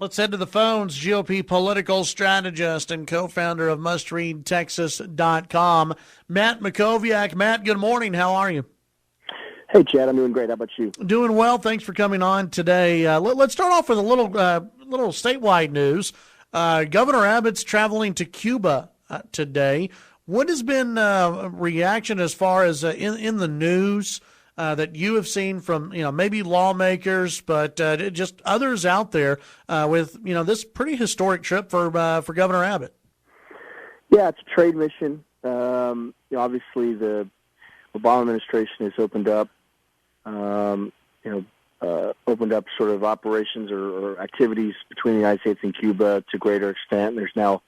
Let's head to the phones. GOP political strategist and co-founder of MustReadTexas.com, Matt Mackowiak. Matt, good morning. How are you? Hey, Chad. I'm doing great. How about you? Doing well. Thanks for coming on today. Let's start off with a little statewide news. Governor Abbott's traveling to Cuba today. What has been reaction as far as in the news that you have seen from maybe lawmakers, but just others out there with this pretty historic trip for Governor Abbott? Yeah, it's a trade mission. Obviously, the Obama administration has opened up sort of operations or activities between the United States and Cuba to a greater extent. There's now,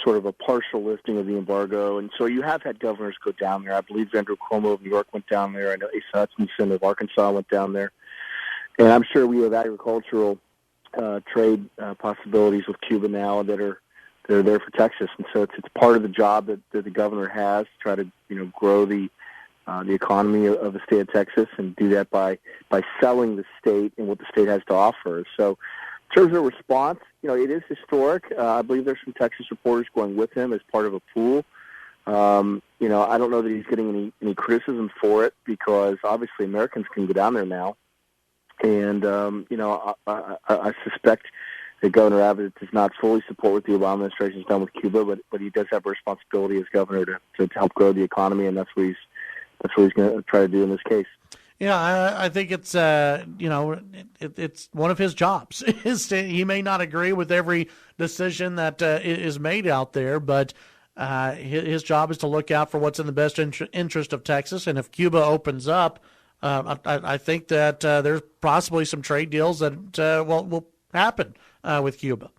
sort of a partial lifting of the embargo. And so you have had governors go down there. I believe Andrew Cuomo of New York went down there. I know Asa Hutchinson of Arkansas went down there. And I'm sure we have agricultural trade possibilities with Cuba now that are there for Texas. And so it's part of the job that the governor has to try to, grow the economy of the state of Texas, and do that by selling the state and what the state has to offer. So in terms of response, it is historic. I believe there's some Texas reporters going with him as part of a pool. I don't know that he's getting any criticism for it, because obviously Americans can go down there now. And, I suspect that Governor Abbott does not fully support what the Obama administration has done with Cuba, but he does have a responsibility as governor to help grow the economy, and that's what he's going to try to do in this case. Yeah, I think it's it's one of his jobs. He may not agree with every decision that is made out there, but his job is to look out for what's in the best interest of Texas. And if Cuba opens up, I think that there's possibly some trade deals that will happen with Cuba.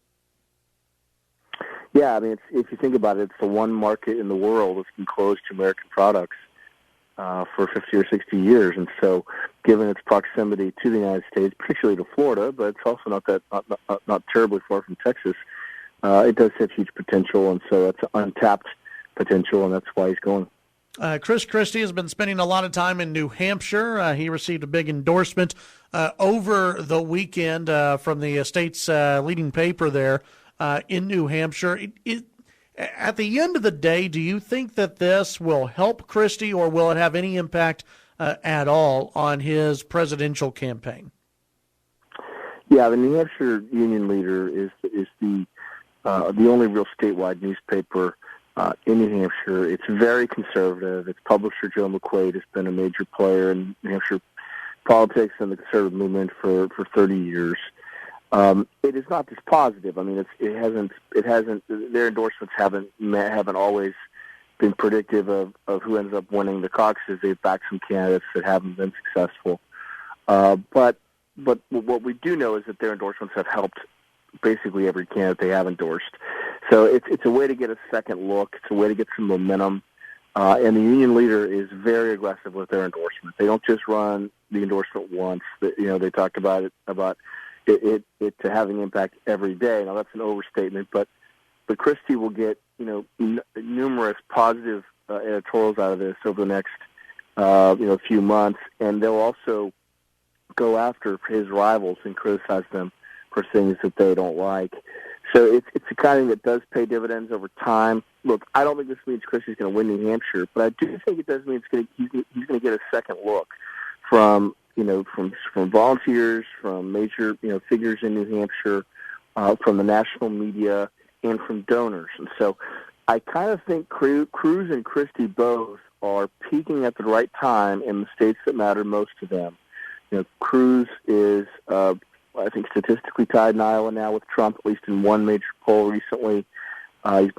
Yeah, I mean, if you think about it, it's the one market in the world that's been closed to American products for 50 or 60 years. And so given its proximity to the United States, particularly to Florida, but it's also not terribly far from Texas, it does have huge potential. And so it's untapped potential, and that's why he's going. Chris Christie has been spending a lot of time in New Hampshire. He received a big endorsement over the weekend from the state's leading paper there in New Hampshire. At the end of the day, do you think that this will help Christie, or will it have any impact at all on his presidential campaign? Yeah, the New Hampshire Union Leader is the only real statewide newspaper in New Hampshire. It's very conservative. Its publisher, Joe McQuaid, has been a major player in New Hampshire politics and the conservative movement for 30 years. It is not just positive. I mean, it hasn't. Their endorsements haven't always been predictive of who ends up winning the caucuses. They've backed some candidates that haven't been successful. But what we do know is that their endorsements have helped basically every candidate they have endorsed. So it's a way to get a second look. It's a way to get some momentum. And the Union Leader is very aggressive with their endorsement. They don't just run the endorsement once. They talked about it having impact every day. Now, that's an overstatement, but Christie will get numerous positive editorials out of this over the next few months, and they'll also go after his rivals and criticize them for things that they don't like. So it's a kind of thing that does pay dividends over time. Look, I don't think this means Christie's going to win New Hampshire, but I do think it does mean he's going to get a second look from volunteers, from major figures in New Hampshire, from the national media, and from donors. And so I kind of think Cruz and Christie both are peaking at the right time in the states that matter most to them. Cruz is, I think, statistically tied in Iowa now with Trump, at least in one major poll recently. He's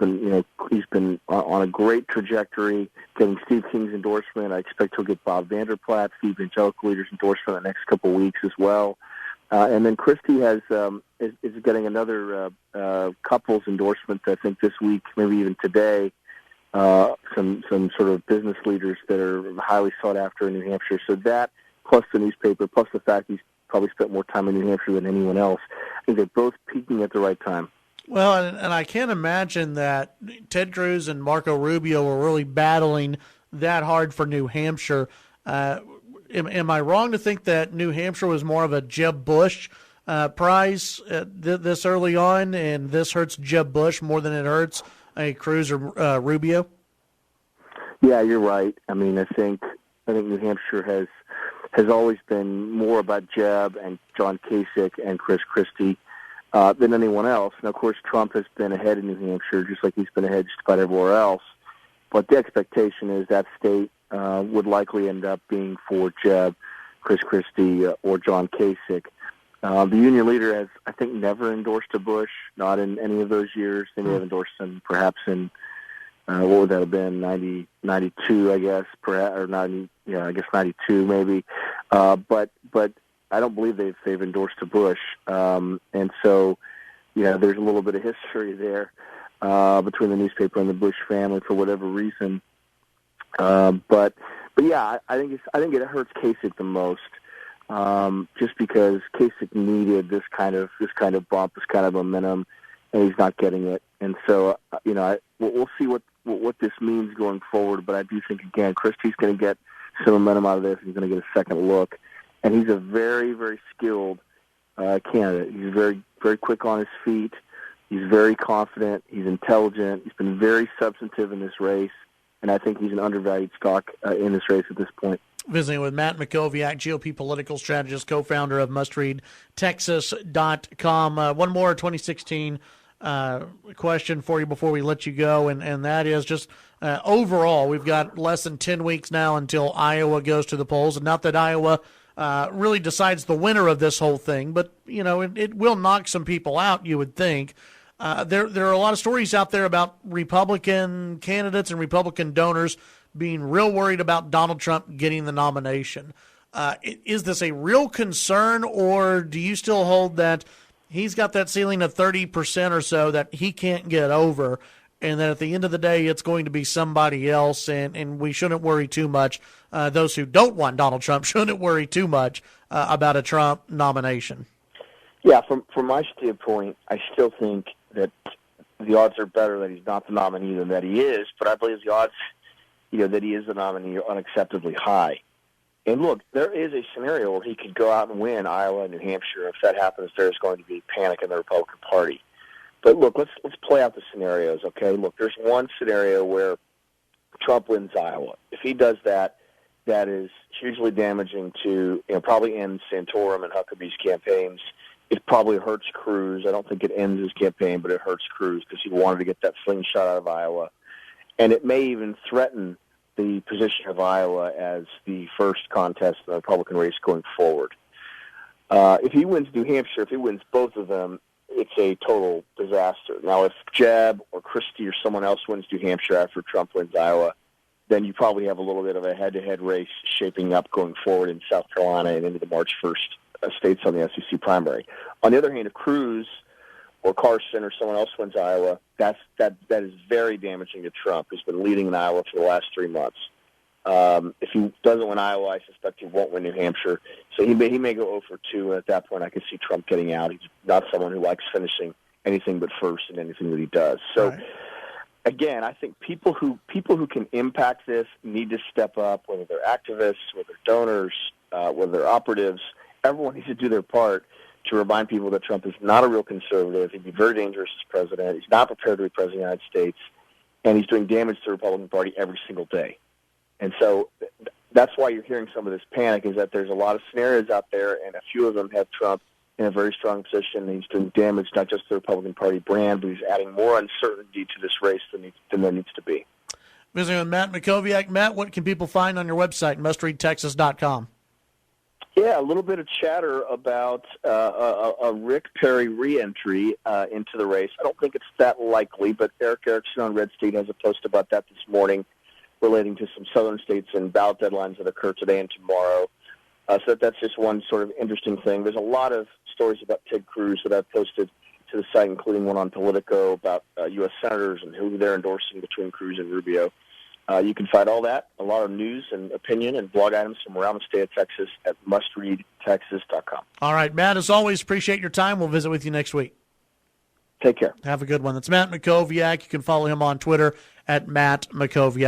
been on a great trajectory, getting Steve King's endorsement. I expect he'll get Bob Vanderplaat, the evangelical leader's endorsement in the next couple of weeks as well. And then Christie is getting another couple's endorsement, I think, this week, maybe even today. Some sort of business leaders that are highly sought after in New Hampshire. So that, plus the newspaper, plus the fact he's probably spent more time in New Hampshire than anyone else, I think they're both peaking at the right time. Well, and I can't imagine that Ted Cruz and Marco Rubio were really battling that hard for New Hampshire. Am I wrong to think that New Hampshire was more of a Jeb Bush prize this early on, and this hurts Jeb Bush more than it hurts a Cruz or Rubio? Yeah, you're right. I mean, I think New Hampshire has always been more about Jeb and John Kasich and Chris Christie than anyone else. And, of course, Trump has been ahead in New Hampshire, just like he's been ahead just about everywhere else. But the expectation is that state would likely end up being for Jeb, Chris Christie, or John Kasich. The union leader has, I think, never endorsed a Bush, not in any of those years. They may have endorsed him perhaps in, what would that have been, 92, I guess, perhaps, or 90, yeah, I guess 92 maybe. But I don't believe they've endorsed a Bush. And so, there's a little bit of history there between the newspaper and the Bush family for whatever reason. But yeah, I think it hurts Kasich the most. Just because Kasich needed this kind of bump, this kind of momentum, and he's not getting it. And so, we'll see what this means going forward. But I do think, again, Christie's going to get some momentum out of this. He's going to get a second look, and he's a very, very skilled candidate. He's very, very quick on his feet. He's very confident. He's intelligent. He's been very substantive in this race, and I think he's an undervalued stock in this race at this point. Visiting with Matt Mackowiak, GOP political strategist, co-founder of MustReadTexas.com. One more 2016 question for you before we let you go, and that is just overall, we've got less than 10 weeks now until Iowa goes to the polls, and not that Iowa really decides the winner of this whole thing, but, it will knock some people out, you would think. There are a lot of stories out there about Republican candidates and Republican donors being real worried about Donald Trump getting the nomination. Is this a real concern, or do you still hold that he's got that ceiling of 30% or so that he can't get over, and that at the end of the day it's going to be somebody else, and we shouldn't worry too much? Those who don't want Donald Trump shouldn't worry too much about a Trump nomination. Yeah, from my standpoint, I still think that the odds are better that he's not the nominee than that he is, but I believe the odds that he is the nominee are unacceptably high. And look, there is a scenario where he could go out and win Iowa and New Hampshire. If that happens, there's going to be panic in the Republican Party. But look, let's play out the scenarios, okay? Look, there's one scenario where Trump wins Iowa. If he does that, that is hugely damaging to, probably ends Santorum and Huckabee's campaigns. It probably hurts Cruz. I don't think it ends his campaign, but it hurts Cruz because he wanted to get that slingshot out of Iowa. And it may even threaten the position of Iowa as the first contest in the Republican race going forward. If he wins New Hampshire, if he wins both of them, it's a total disaster. Now, if Jeb or Christie or someone else wins New Hampshire after Trump wins Iowa, then you probably have a little bit of a head-to-head race shaping up going forward in South Carolina and into the March 1st states on the SEC primary. On the other hand, if Cruz or Carson or someone else wins Iowa, that is very damaging to Trump, who's been leading in Iowa for the last 3 months. If he doesn't win Iowa, I suspect he won't win New Hampshire. So he may go 0 for 2, and at that point I could see Trump getting out. He's not someone who likes finishing anything but first in anything that he does. So, right. Again, I think people who can impact this need to step up, whether they're activists, whether they're donors, whether they're operatives. Everyone needs to do their part to remind people that Trump is not a real conservative. He'd be very dangerous as president. He's not prepared to be president of the United States, and he's doing damage to the Republican Party every single day. And so that's why you're hearing some of this panic, is that there's a lot of scenarios out there, and a few of them have Trump in a very strong position. He's doing damage not just to the Republican Party brand, but he's adding more uncertainty to this race than there needs to be. Visiting with Matt Mackowiak. Matt, what can people find on your website, MustReadTexas.com? Yeah, a little bit of chatter about a Rick Perry re-entry into the race. I don't think it's that likely, but Eric Erickson on Red State has a post about that this morning relating to some southern states and ballot deadlines that occur today and tomorrow. So that's just one sort of interesting thing. There's a lot of stories about Ted Cruz that I've posted to the site, including one on Politico about U.S. senators and who they're endorsing between Cruz and Rubio. You can find all that, a lot of news and opinion and blog items from around the state of Texas at mustreadtexas.com. All right, Matt, as always, appreciate your time. We'll visit with you next week. Take care. Have a good one. That's Matt Mackowiak. You can follow him on Twitter at Matt Mackowiak.